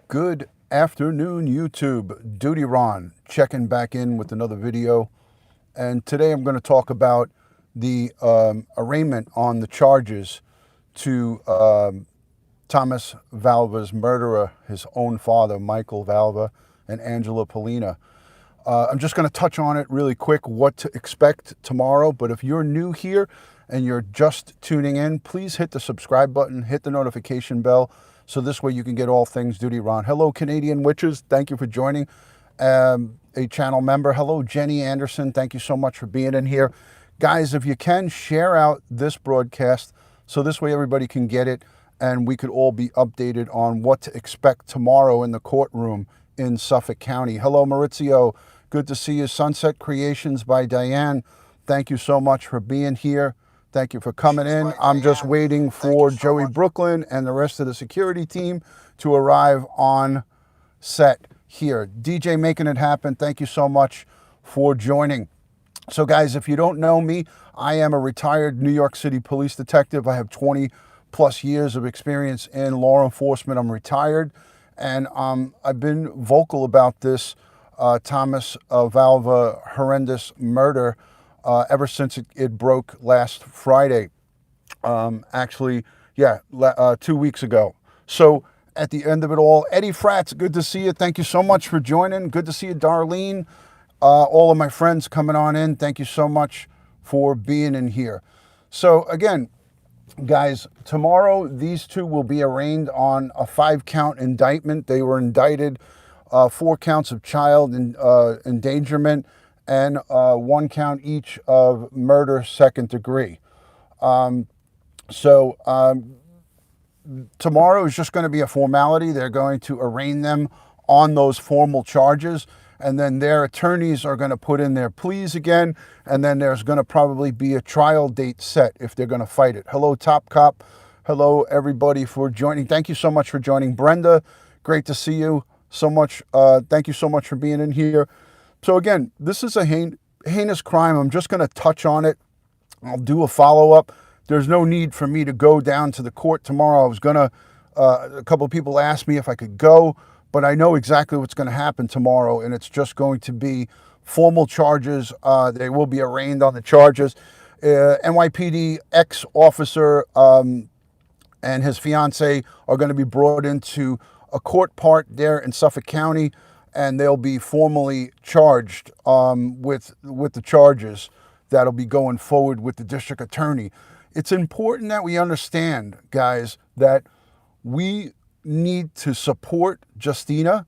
Good afternoon, YouTube. DutyRon checking back in with another video. And today I'm going to talk about the arraignment on the charges to Thomas Valva's murderer, his own father, Michael Valva, and Angela Polina. I'm just going to touch on it really quick, what to expect tomorrow. But if you're new here and you're just tuning in, please hit the subscribe button, hit the notification bell, so this way you can get all things DutyRon. Hello, Canadian Witches. Thank you for joining. A channel member. Hello, Jenny Anderson. Thank you so much for being in here. Guys, if you can, share out this broadcast so this way everybody can get it and we could all be updated on what to expect tomorrow in the courtroom in Suffolk County. Hello, Maurizio. Good to see you. Sunset Creations by Diane. Thank you so much for being here. Thank you for coming in. I'm just waiting for Joey Brooklyn and the rest of the security team to arrive on set here. DJ making it happen. Thank you so much for joining. So guys, if you don't know me, I am a retired New York City police detective. I have 20 plus years of experience in law enforcement. I'm retired, and I've been vocal about this Thomas Valva horrendous murder ever since it broke last Friday. Actually, yeah, 2 weeks ago. So at the end of it all, Eddie Fratz, good to see you. Thank you so much for joining. Good to see you, Darlene. All of my friends coming on in, thank you so much for being in here. So again, guys, tomorrow these two will be arraigned on a 5-count indictment. They were indicted 4 counts of child endangerment and 1 count each of murder second degree. Tomorrow is just going to be a formality. They're going to arraign them on those formal charges, and then their attorneys are going to put in their pleas again, and then there's going to probably be a trial date set if they're going to fight it. Hello, Top Cop. Hello, everybody, for joining. Thank you so much for joining. Brenda, great to see you so much. Thank you so much for being in here. So again, this is a heinous crime. I'm just going to touch on it. I'll do a follow-up. There's no need for me to go down to the court tomorrow. I was going to, a couple of people asked me if I could go, but I know exactly what's going to happen tomorrow, and it's just going to be formal charges. They will be arraigned on the charges. NYPD ex-officer and his fiance are going to be brought into a court part there in Suffolk County, and they'll be formally charged with the charges that'll be going forward with the district attorney. It's important that we understand, guys, that we need to support Justina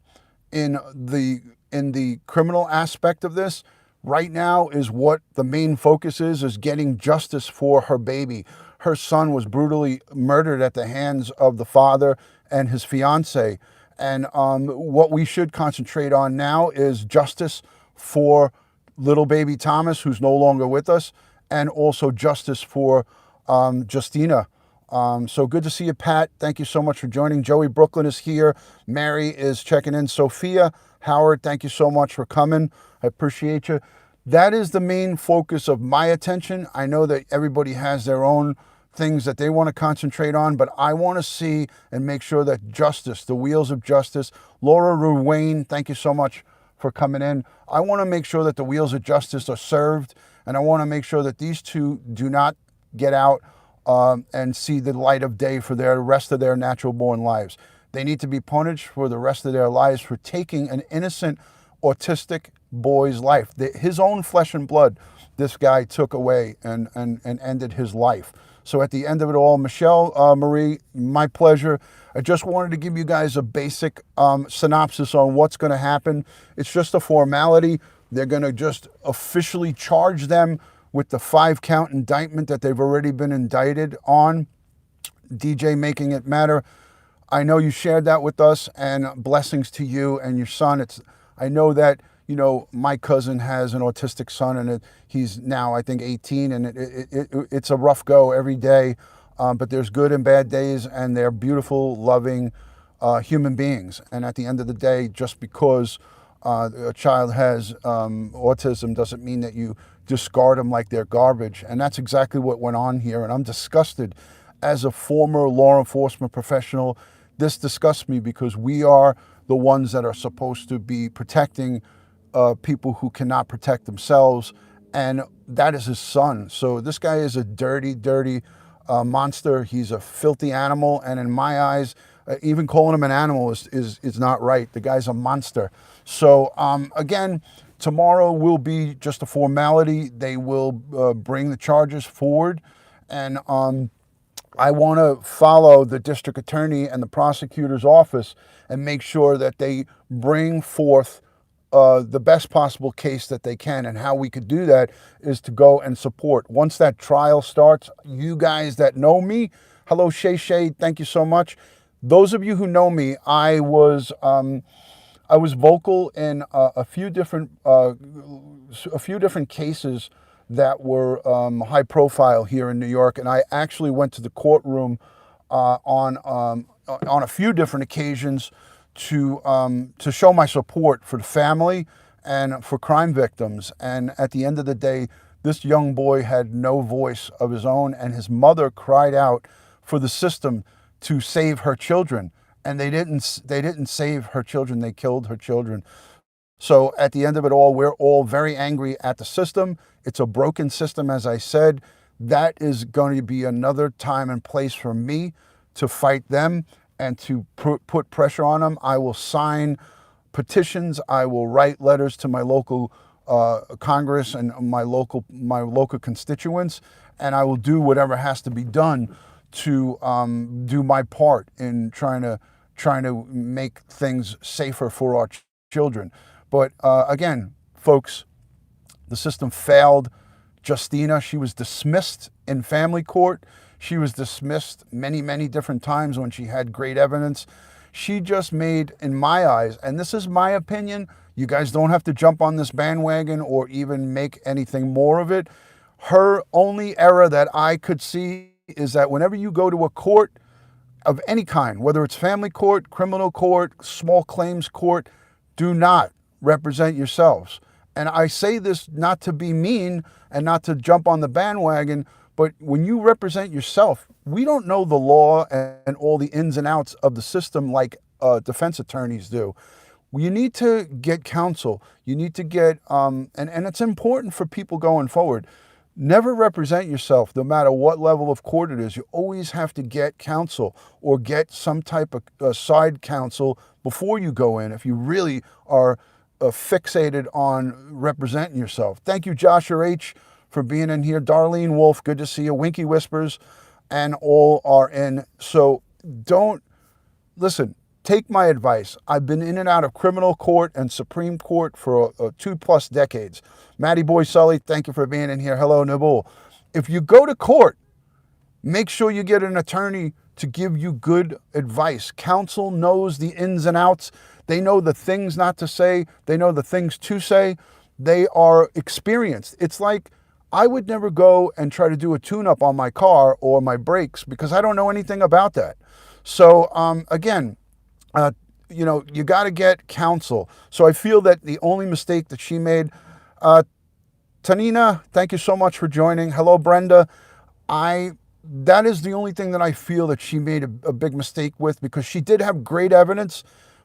in the criminal aspect of this. Right now is what the main focus is getting justice for her baby. Her son was brutally murdered at the hands of the father and his fiance. And what we should concentrate on now is justice for little baby Thomas, who's no longer with us, and also justice for Justina. So good to see you, Pat. Thank you so much for joining. Joey Brooklyn is here. Mary is checking in. Sophia, Howard, thank you so much for coming. I appreciate you. That is the main focus of my attention. I know that everybody has their own things that they want to concentrate on, but I want to see and make sure that justice, the wheels of justice, Laura Ruane, thank you so much for coming in. I want to make sure that the wheels of justice are served, and I want to make sure that these two do not get out and see the light of day for the rest of their natural born lives. They need to be punished for the rest of their lives for taking an innocent autistic boy's life. His own flesh and blood, this guy took away and ended his life. So at the end of it all, Michelle, Marie, my pleasure. I just wanted to give you guys a basic synopsis on what's going to happen. It's just a formality. They're going to just officially charge them with the 5-count indictment that they've already been indicted on. DJ making it matter. I know you shared that with us, and blessings to you and your son. I know that, you know, my cousin has an autistic son, and he's now, I think, 18, and it's a rough go every day. But there's good and bad days, and they're beautiful, loving human beings. And at the end of the day, just because a child has autism doesn't mean that you discard them like they're garbage. And that's exactly what went on here. And I'm disgusted as a former law enforcement professional this disgusts me because we are the ones that are supposed to be protecting people who cannot protect themselves, and that is his son. So this guy is a dirty, dirty monster. He's a filthy animal, and in my eyes, even calling him an animal is not right. The guy's a monster. So again, tomorrow will be just a formality. They will bring the charges forward, and I want to follow the district attorney and the prosecutor's office and make sure that they bring forth the best possible case that they can. And how we could do that is to go and support. Once that trial starts, you guys that know me, hello Shay Shay, thank you so much. Those of you who know me, I was vocal in a few different cases that were high profile here in New York, and I actually went to the courtroom on a few different occasions to show my support for the family and for crime victims. And at the end of the day, this young boy had no voice of his own, and his mother cried out for the system to save her children, and they didn't save her children. They killed her children. So at the end of it all, we're all very angry at the system. It's a broken system, as I said. That is going to be another time and place for me to fight them and to put pressure on them. I will sign petitions. I will write letters to my local Congress and my local constituents, and I will do whatever has to be done to do my part in trying to make things safer for our children. But again, folks, the system failed Justina. She was dismissed in family court. She was dismissed many, many different times when she had great evidence. She just made, in my eyes, and this is my opinion, you guys don't have to jump on this bandwagon or even make anything more of it. Her only error that I could see is that whenever you go to a court of any kind, whether it's family court, criminal court, small claims court, do not represent yourselves. And I say this not to be mean and not to jump on the bandwagon, but when you represent yourself, we don't know the law and all the ins and outs of the system like defense attorneys do. You need to get counsel. You need to get, and it's important for people going forward. Never represent yourself, no matter what level of court it is. You always have to get counsel or get some type of side counsel before you go in if you really are fixated on representing yourself. Thank you, Joshua H., for being in here. Darlene Wolf, good to see you. Winky Whispers, and all are in. So listen, take my advice. I've been in and out of criminal court and Supreme Court for 2+ decades. Matty Boy Sully, thank you for being in here. Hello, Nabul. If you go to court, make sure you get an attorney to give you good advice. Counsel knows the ins and outs. They know the things not to say. They know the things to say. They are experienced. It's like I would never go and try to do a tune-up on my car or my brakes because I don't know anything about that. So again, you got to get counsel. So I feel that the only mistake that she made, Tanina, thank you so much for joining. Hello, Brenda. That is the only thing that I feel that she made a big mistake with, because she did have great evidence,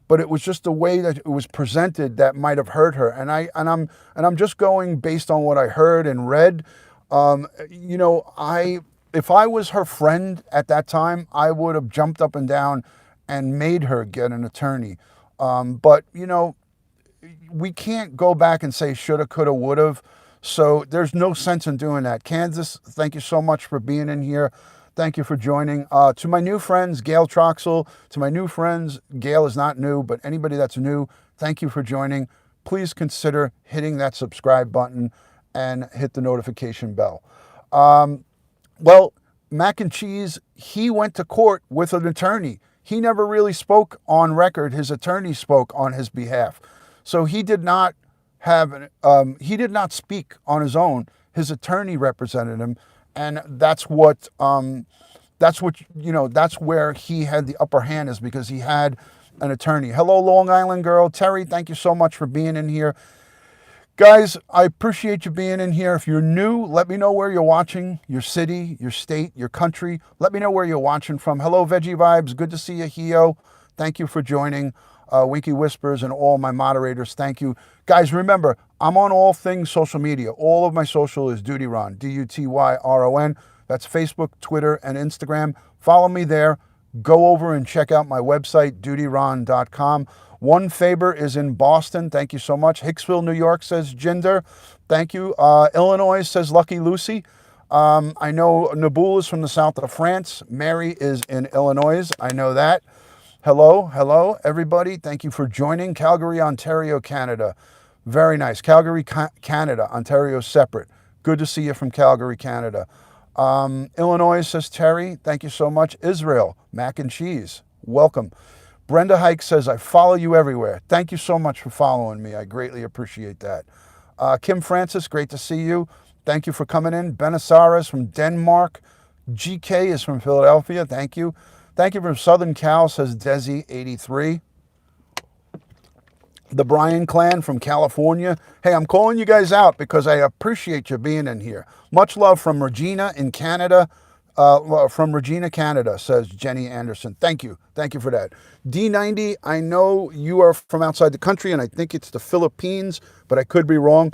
but it was just the way that it was presented that might have hurt her. And I'm just going based on what I heard and read. If I was her friend at that time, I would have jumped up and down and made her get an attorney. But we can't go back and say shoulda, coulda, woulda. So there's no sense in doing that. Kansas, thank you so much for being in here. Thank you for joining. To my new friends, Gail Troxel, to my new friends, Gail is not new, but anybody that's new, thank you for joining. Please consider hitting that subscribe button and hit the notification bell. Well, Mac and Cheese, he went to court with an attorney. He never really spoke on record. His attorney spoke on his behalf. So he did not speak on his own. His attorney represented him. And that's where he had the upper hand, is because he had an attorney. Hello, Long Island girl. Terry, thank you so much for being in here. Guys, I appreciate you being in here. If you're new, let me know where you're watching, your city, your state, your country. Let me know where you're watching from. Hello, Veggie Vibes. Good to see you, Hio. Thank you for joining. Winky Whispers and all my moderators, thank you. Guys, remember, I'm on all things social media. All of my social is DutyRon, DutyRon. That's Facebook, Twitter, and Instagram. Follow me there. Go over and check out my website, DutyRon.com. One Faber is in Boston. Thank you so much. Hicksville, New York, says Jinder. Thank you. Illinois, says Lucky Lucy. I know Naboul is from the south of France. Mary is in Illinois. I know that. Hello, everybody. Thank you for joining. Calgary, Ontario, Canada. Very nice. Calgary, Canada. Ontario separate. Good to see you from Calgary, Canada. Illinois, says Terry. Thank you so much. Israel, mac and cheese. Welcome. Brenda Hike says, I follow you everywhere. Thank you so much for following me. I greatly appreciate that. Kim Francis, great to see you. Thank you for coming in. Benassara is from Denmark. GK is from Philadelphia. Thank you. Thank you from Southern Cal, says Desi83. The Bryan clan from California. Hey, I'm calling you guys out because I appreciate you being in here. Much love from Regina in Canada. From Regina, Canada, says Jenny Anderson. Thank you. Thank you for that. D90, I know you are from outside the country, and I think it's the Philippines, but I could be wrong.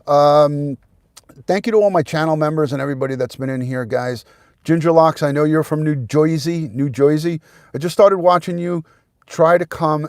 Thank you to all my channel members and everybody that's been in here, guys. Ginger Locks, I know you're from New Jersey. I just started watching you. Try to come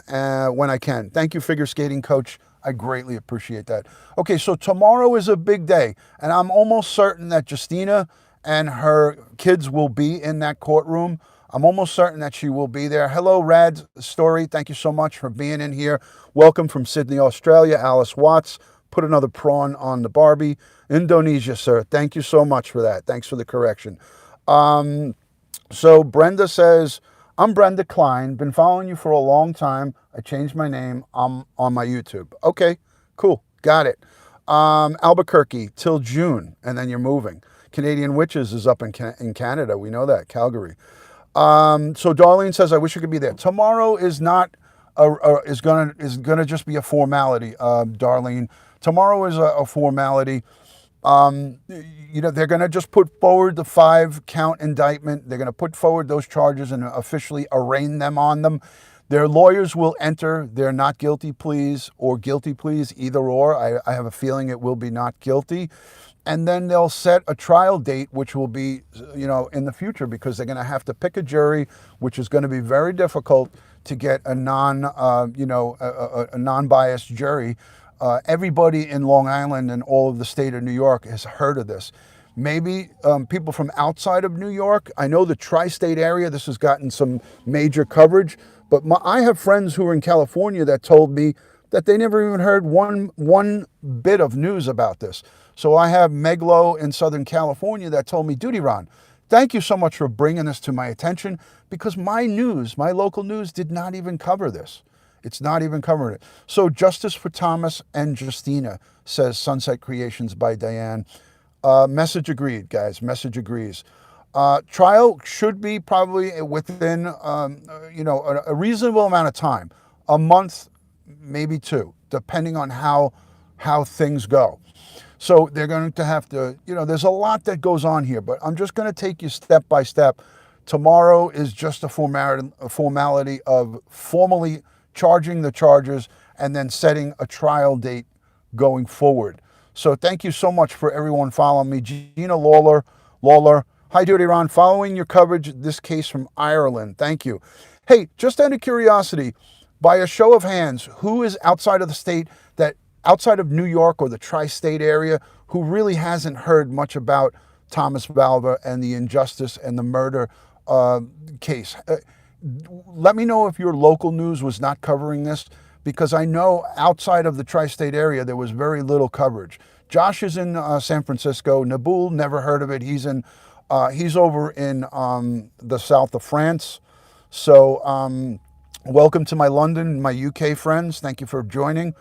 when I can. Thank you, Figure Skating Coach. I greatly appreciate that. Okay, so tomorrow is a big day, and I'm almost certain that Justina and her kids will be in that courtroom. I'm almost certain that she will be there. Hello, Rad Story. Thank you so much for being in here. Welcome from Sydney, Australia. Alice Watts. Put another prawn on the Barbie. Indonesia, sir. Thank you so much for that. Thanks for the correction. So Brenda says, I'm Brenda Klein. Been following you for a long time. I changed my name. I'm on my YouTube. Okay, cool. Got it. Albuquerque till June, and then you're moving. Canadian Witches is up in Canada. We know that. Calgary. So Darlene says, I wish you could be there. Tomorrow is not is gonna just be a formality, Darlene. Tomorrow is a formality. They're going to just put forward the 5-count indictment. They're going to put forward those charges and officially arraign them on them. Their lawyers will enter their not guilty pleas or guilty pleas, either or. I have a feeling it will be not guilty. And then they'll set a trial date, which will be, in the future, because they're going to have to pick a jury, which is going to be very difficult to get a non-biased jury. Everybody in Long Island and all of the state of New York has heard of this. Maybe people from outside of New York. I know the tri-state area, this has gotten some major coverage, but I have friends who are in California that told me that they never even heard one bit of news about this. So I have Meglo in Southern California that told me, DutyRon, thank you so much for bringing this to my attention, because my local news did not even cover this. It's not even covering it. So justice for Thomas and Justina, says Sunset Creations by Diane. Message agreed, guys. Message agrees. Trial should be probably within, a reasonable amount of time. A month, maybe 2, depending on how things go. So they're going to have to, there's a lot that goes on here, but I'm just going to take you step by step. Tomorrow is just a formality of formally charging the charges and then setting a trial date going forward. So thank you so much for everyone following me. Gina Lawler, hi DutyRon, following your coverage of this case from Ireland. Thank you. Hey, just out of curiosity, by a show of hands, who is outside of the state, outside of New York or the tri-state area, who really hasn't heard much about Thomas Valva and the injustice and the murder case? Let me know if your local news was not covering this, because I know outside of the tri-state area there was very little coverage. Josh is in San Francisco. Naboul, never heard of it. He's over in the south of France. So welcome to my London, my UK friends. Thank you for joining.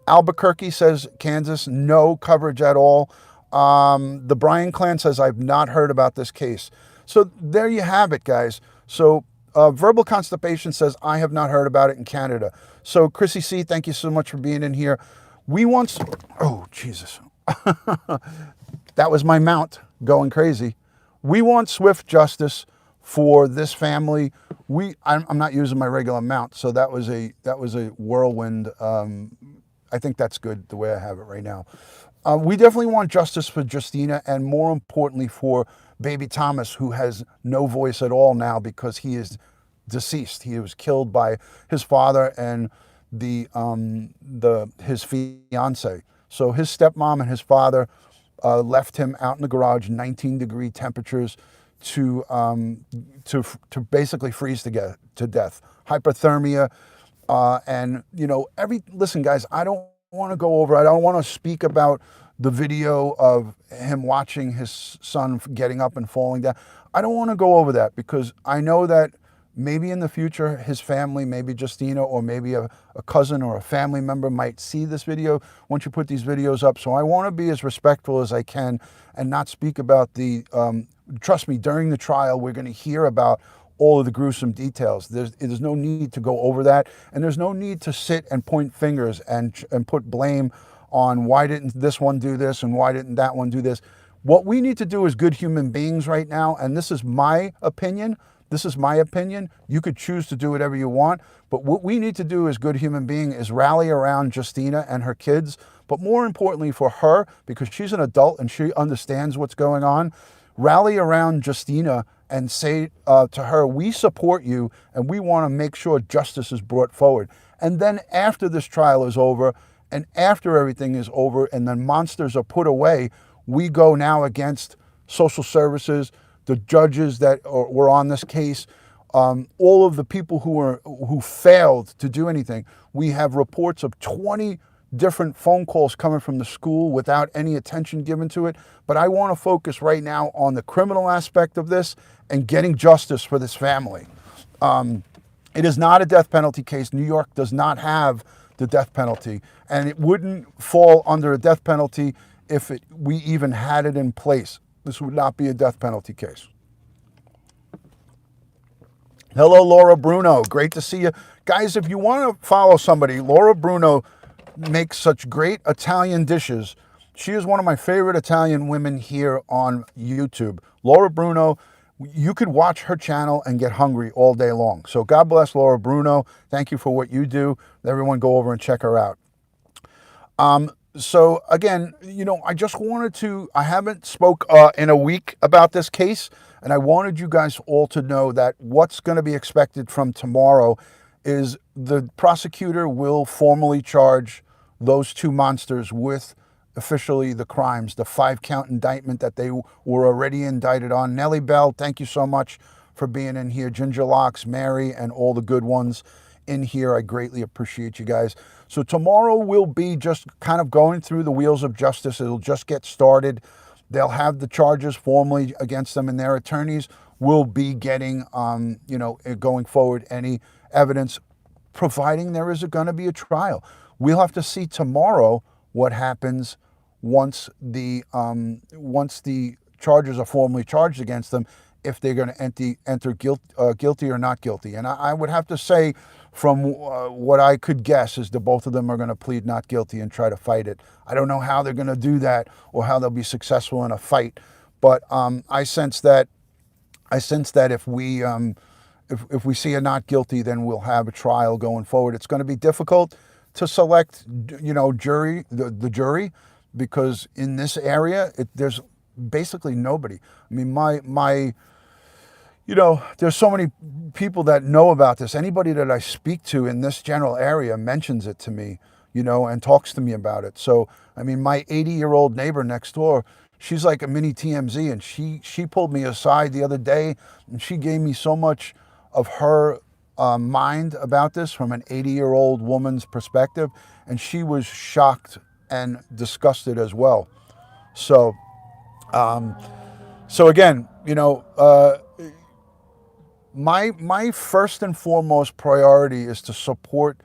Albuquerque says Kansas, no coverage at all. The Bryan clan says, I've not heard about this case. So there you have it, guys. So Verbal Constipation says, I have not heard about it in Canada. So Chrissy C, thank you so much for being in here. We want, oh, Jesus. That was my mount going crazy. We want swift justice for this family. I'm not using my regular mount, so that was a whirlwind. I think that's good the way I have it right now. We definitely want justice for Justina, and more importantly for baby Thomas, who has no voice at all now because he is deceased. He was killed by his father and his fiance. So his stepmom and his father left him out in the garage, 19-degree temperatures, to basically freeze to death, hypothermia, and listen, guys, I don't want to go over. I don't want to speak about the video of him watching his son getting up and falling down. I don't want to go over that because I know that maybe in the future his family, maybe Justina, or maybe a cousin or a family member might see this video once you put these videos up. So I want to be as respectful as I can and not speak about the, trust me, during the trial, we're going to hear about all of the gruesome details. There's no need to go over that. And there's no need to sit and point fingers and put blame on why didn't this one do this and why didn't that one do this. What we need to do as good human beings right now, and this is my opinion, you could choose to do whatever you want, but what we need to do as good human being is rally around Justina and her kids, but more importantly for her, because she's an adult and she understands what's going on, rally around Justina and say to her, we support you and we want to make sure justice is brought forward. And then after this trial is over and after everything is over and the monsters are put away, we go now against social services, the judges that were on this case, all of the people who failed to do anything. We have reports of 20 different phone calls coming from the school without any attention given to it. But I want to focus right now on the criminal aspect of this and getting justice for this family. It is not a death penalty case. New York does not have the death penalty, and it wouldn't fall under a death penalty if we even had it in place. This would not be a death penalty case. Hello, Laura Bruno. Great to see you. Guys, if you want to follow somebody, Laura Bruno makes such great Italian dishes. She is one of my favorite Italian women here on YouTube. Laura Bruno, you could watch her channel and get hungry all day long. So God bless Laura Bruno. Thank you for what you do. Everyone go over and check her out. So again, I just wanted to, I haven't spoke in a week about this case, and I wanted you guys all to know that what's going to be expected from tomorrow is the prosecutor will formally charge those two monsters with officially the crimes, the 5-count indictment that they were already indicted on. Nellie Bell, thank you so much for being in here. Ginger Locks, Mary, and all the good ones in here. I greatly appreciate you guys. So tomorrow will be just kind of going through the wheels of justice. It'll just get started. They'll have the charges formally against them, and their attorneys will be getting, going forward, any evidence, providing there is going to be a trial. We'll have to see tomorrow what happens once the charges are formally charged against them, if they're going to enter guilty or not guilty. And I would have to say, from what I could guess, is that both of them are going to plead not guilty and try to fight it. I don't know how they're going to do that or how they'll be successful in a fight, but I sense that if we see a not guilty, then we'll have a trial going forward. It's going to be difficult to select, jury, the jury, because in this area, there's basically nobody. I mean, there's so many people that know about this. Anybody that I speak to in this general area mentions it to me, and talks to me about it. So, I mean, my 80-year-old neighbor next door, she's like a mini TMZ, and she pulled me aside the other day, and she gave me so much of her mind about this from an 80-year-old woman's perspective, and she was shocked and disgusted as well. So, again, my first and foremost priority is to support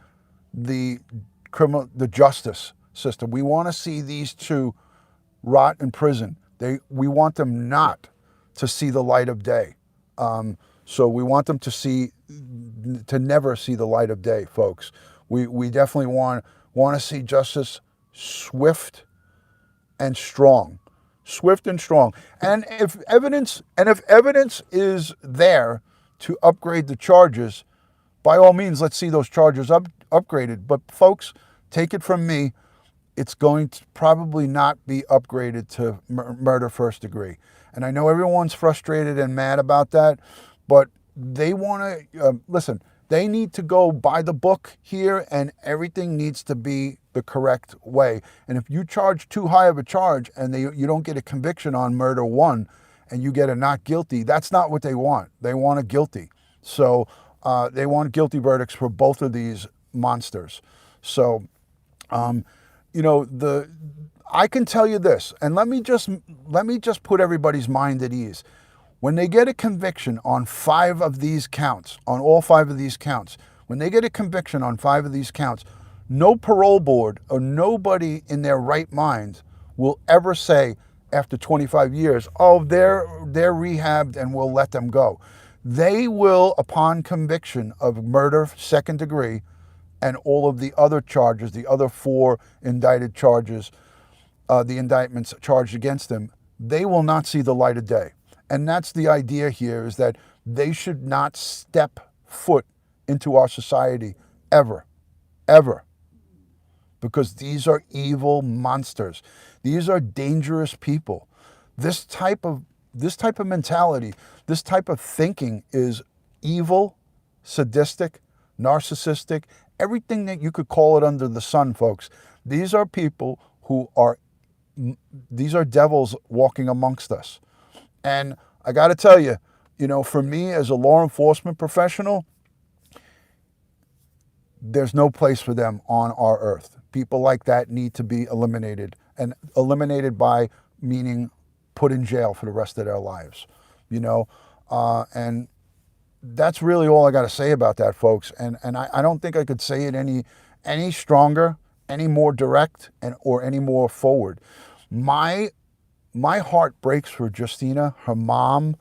the justice system. We want to see these two rot in prison. We want them not to see the light of day. So we want them to never see the light of day, folks. We definitely want to see justice swift and strong. Swift and strong. And if evidence is there to upgrade the charges, by all means, let's see those charges upgraded. But folks, take it from me, it's going to probably not be upgraded to murder first degree. And I know everyone's frustrated and mad about that, but they want to, listen, they need to go by the book here, and everything needs to be the correct way. And if you charge too high of a charge and you don't get a conviction on murder one and you get a not guilty, that's not what they want. They want a guilty. So they want guilty verdicts for both of these monsters. So, I can tell you this, and let me just put everybody's mind at ease. When they get a conviction on 5 of these counts, on all 5 of these counts, when they get a conviction on 5 of these counts, no parole board or nobody in their right mind will ever say after 25 years, oh, they're rehabbed and we'll let them go. They will, upon conviction of murder second degree and all of the other charges, the other 4 indicted charges, the indictments charged against them, they will not see the light of day. And that's the idea here, is that they should not step foot into our society ever, ever. Because these are evil monsters. These are dangerous people. This type of mentality, this type of thinking is evil, sadistic, narcissistic, everything that you could call it under the sun, folks. These are people these are devils walking amongst us. And I got to tell you, for me as a law enforcement professional, there's no place for them on our earth. People like that need to be eliminated, and eliminated by meaning put in jail for the rest of their lives, and that's really all I got to say about that, folks. And I don't think I could say it any stronger, any more direct, or any more forward. My heart breaks for Justina, her mom,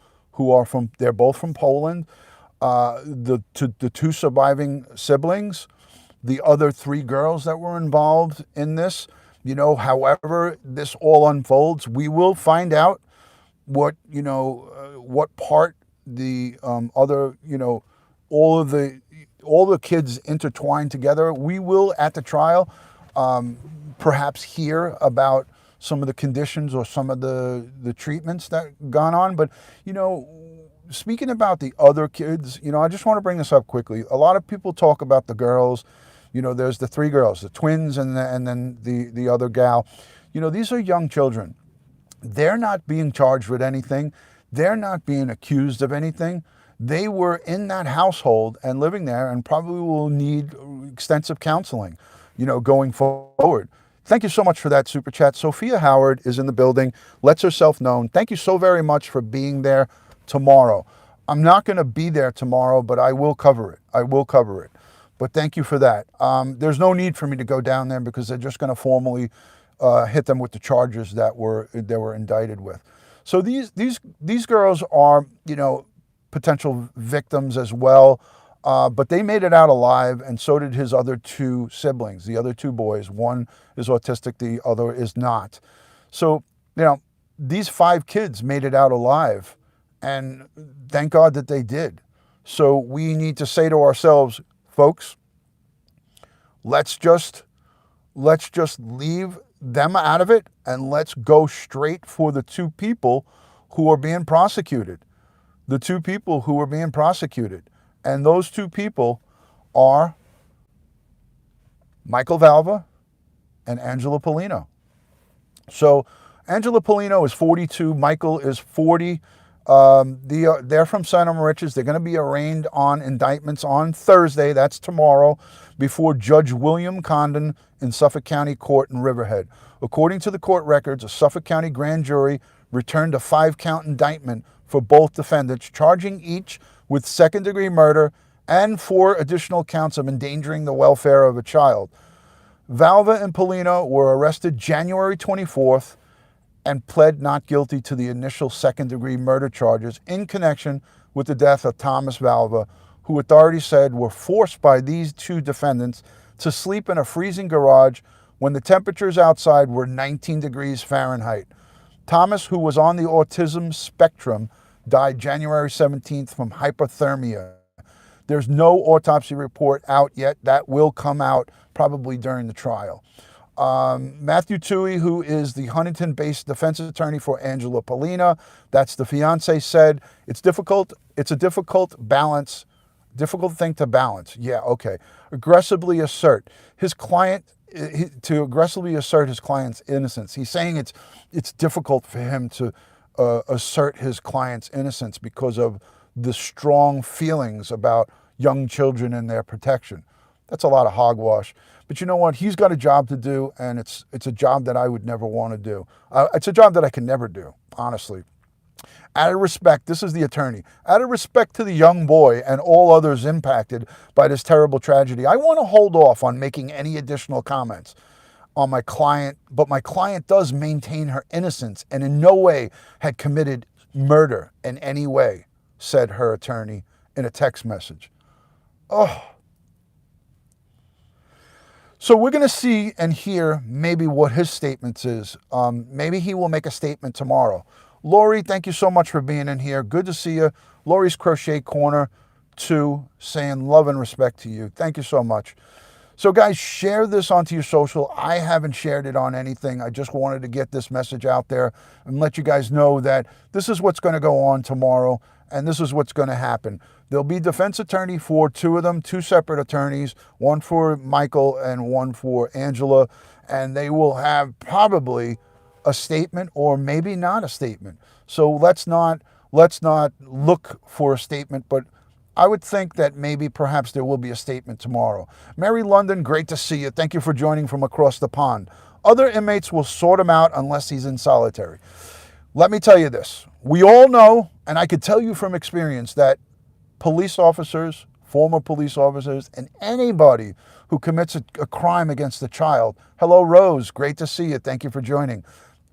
they're both from Poland, the 2 surviving siblings, the other 3 girls that were involved in this. However this all unfolds, we will find out what part the other, all the kids intertwined together. We will, at the trial, perhaps hear about some of the conditions or some of the treatments that gone on. But, speaking about the other kids, I just want to bring this up quickly. A lot of people talk about the girls. There's the 3 girls, the twins, and then the other gal. These are young children. They're not being charged with anything. They're not being accused of anything. They were in that household and living there, and probably will need extensive counseling, going forward. Thank you so much for that super chat. Sophia Howard is in the building, lets herself known. Thank you so very much for being there tomorrow. I'm not going to be there tomorrow, but I will cover it. But thank you for that. There's no need for me to go down there because they're just going to formally hit them with the charges that they were indicted with. So these girls are, potential victims as well. But they made it out alive, and so did his other 2 siblings, the other 2 boys. One is autistic, the other is not. So, these 5 kids made it out alive, and thank God that they did. So we need to say to ourselves, folks, let's just leave them out of it, and let's go straight for the 2 people who are being prosecuted. The 2 people who are being prosecuted. And those 2 people are Michael Valva and Angela Polino. So Angela Polino is 42. Michael is 40. They're from Santa Mauritius. They're going to be arraigned on indictments on Thursday, that's tomorrow, before Judge William Condon in Suffolk County Court in Riverhead. According to the court records, a Suffolk County grand jury returned a 5-count indictment for both defendants, charging each with second-degree murder and 4 additional counts of endangering the welfare of a child. Valva and Polino were arrested January 24th and pled not guilty to the initial second-degree murder charges in connection with the death of Thomas Valva, who authorities said were forced by these 2 defendants to sleep in a freezing garage when the temperatures outside were 19 degrees Fahrenheit. Thomas, who was on the autism spectrum, died January 17th from hypothermia. There's no autopsy report out yet. That will come out probably during the trial. Matthew Toohey, who is the Huntington-based defense attorney for Angela Polina, that's the fiance, said, it's a difficult balance, difficult thing to balance. Yeah, okay. Aggressively assert his client, to aggressively assert his client's innocence. He's saying it's difficult for him to assert his client's innocence because of the strong feelings about young children and their protection. That's a lot of hogwash. But you know what? He's got a job to do, and it's a job that I would never want to do. It's a job that I can never do, honestly. Out of respect, this is the attorney, out of respect to the young boy and all others impacted by this terrible tragedy, I want to hold off on making any additional comments on my client, but my client does maintain her innocence and in no way had committed murder in any way, said her attorney in a text message. Oh. So we're going to see and hear maybe what his statements is. Maybe he will make a statement tomorrow. Lori, thank you so much for being in here. Good to see you. Lori's Crochet Corner 2 saying love and respect to you. Thank you so much. So guys, share this onto your social. I haven't shared it on anything. I just wanted to get this message out there and let you guys know that this is what's going to go on tomorrow and this is what's going to happen. There'll be defense attorney for two of them, two separate attorneys, one for Michael and one for Angela, and they will have probably a statement or maybe not a statement. So let's not look for a statement, but I would think that maybe perhaps there will be a statement tomorrow. Mary London, great to see you. Thank you for joining from across the pond. Other inmates will sort him out unless he's in solitary. Let me tell you this. We all know, and I could tell you from experience, that police officers, former police officers, and anybody who commits a crime against a child. Hello, Rose. Great to see you. Thank you for joining.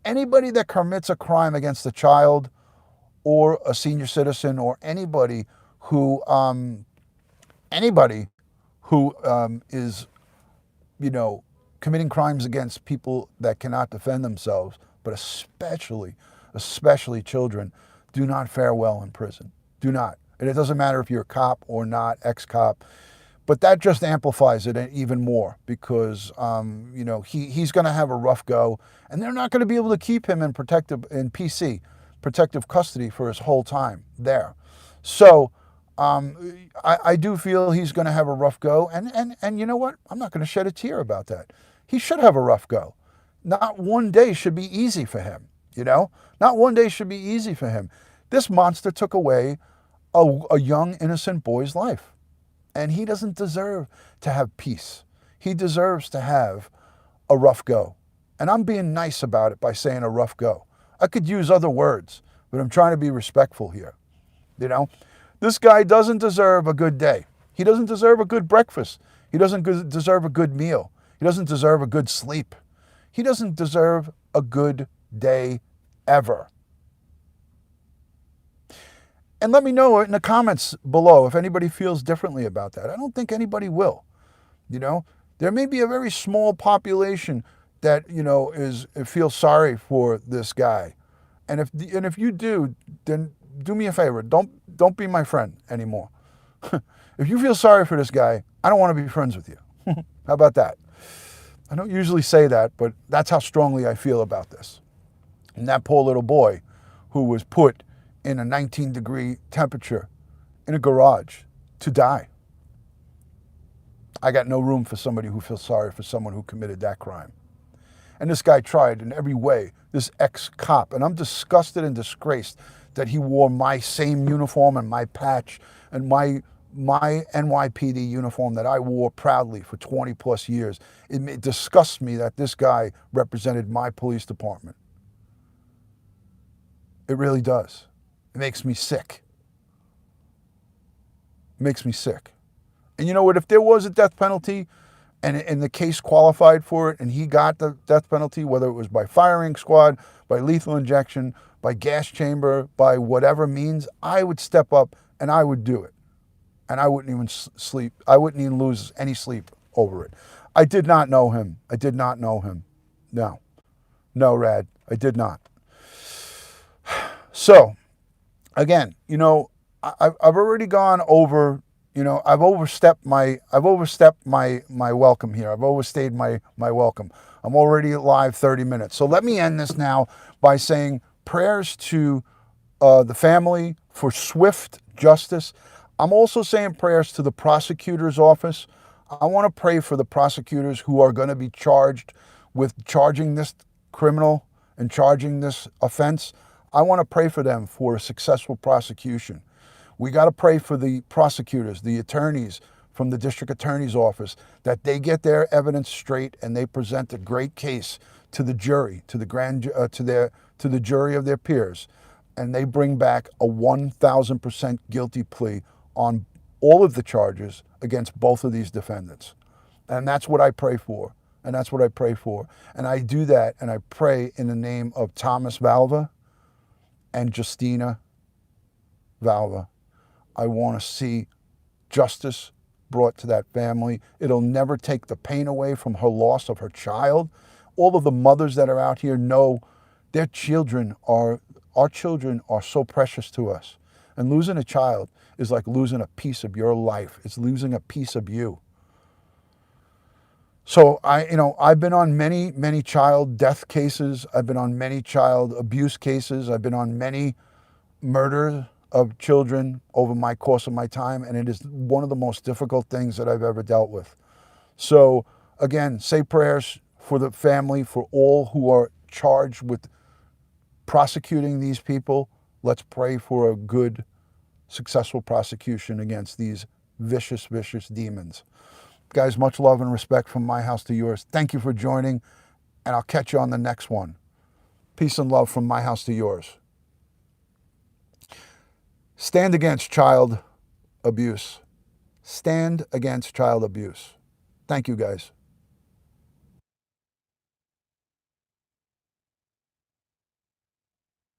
Anybody that commits a crime against a child or a senior citizen or anybody who is, committing crimes against people that cannot defend themselves, but especially children, do not fare well in prison. Do not. And it doesn't matter if you're a cop or not, ex-cop, but that just amplifies it even more because, he's going to have a rough go and they're not going to be able to keep him in protective custody for his whole time there. So I do feel he's going to have a rough go. And you know what? I'm not going to shed a tear about that. He should have a rough go. Not one day should be easy for him, Not one day should be easy for him. This monster took away a young, innocent boy's life. And he doesn't deserve to have peace. He deserves to have a rough go. And I'm being nice about it by saying a rough go. I could use other words, but I'm trying to be respectful here. This guy doesn't deserve a good day. He doesn't deserve a good breakfast. He doesn't deserve a good meal. He doesn't deserve a good sleep. He doesn't deserve a good day ever. And let me know in the comments below if anybody feels differently about that. I don't think anybody will. There may be a very small population that, feels sorry for this guy. And if you do, then do me a favor. Don't be my friend anymore. If you feel sorry for this guy, I don't want to be friends with you. How about that? I don't usually say that, but that's how strongly I feel about this. And that poor little boy who was put in a 19-degree temperature in a garage to die. I got no room for somebody who feels sorry for someone who committed that crime. And this guy tried in every way, this ex-cop, and I'm disgusted and disgraced that he wore my same uniform and my patch and my NYPD uniform that I wore proudly for 20 plus years. It disgusts me that this guy represented my police department. It really does. It makes me sick. It makes me sick. And you know what? If there was a death penalty and the case qualified for it and he got the death penalty, whether it was by firing squad, by lethal injection, by gas chamber, by whatever means, I would step up and I would do it. And I wouldn't even sleep. I wouldn't even lose any sleep over it. I did not know him. I did not know him. No. No, Rad. I did not. So, again, I've already gone over, I've overstepped my welcome here. I've overstayed my welcome. I'm already live 30 minutes. So let me end this now by saying prayers to the family for swift justice. I'm also saying prayers to the prosecutor's office. I want to pray for the prosecutors who are going to be charged with charging this criminal and charging this offense. I want to pray for them for a successful prosecution. We got to pray for the prosecutors, the attorneys from the district attorney's office, that they get their evidence straight and they present a great case to the jury, to the jury of their peers, and they bring back a 1,000% guilty plea on all of the charges against both of these defendants. And that's what I pray for. And that's what I pray for. And I do that, and I pray in the name of Thomas Valva and Justina Valva. I want to see justice brought to that family. It'll never take the pain away from her loss of her child. All of the mothers that are out here know our children are so precious to us. And losing a child is like losing a piece of your life. It's losing a piece of you. So I've been on many, many child death cases. I've been on many child abuse cases. I've been on many murders of children over my course of my time, and it is one of the most difficult things that I've ever dealt with. So again, say prayers for the family, for all who are charged with prosecuting these people. Let's pray for a good, successful prosecution against these vicious, vicious demons. Guys, much love and respect from my house to yours. Thank you for joining, and I'll catch you on the next one. Peace and love from my house to yours. Stand against child abuse. Stand against child abuse. Thank you, guys.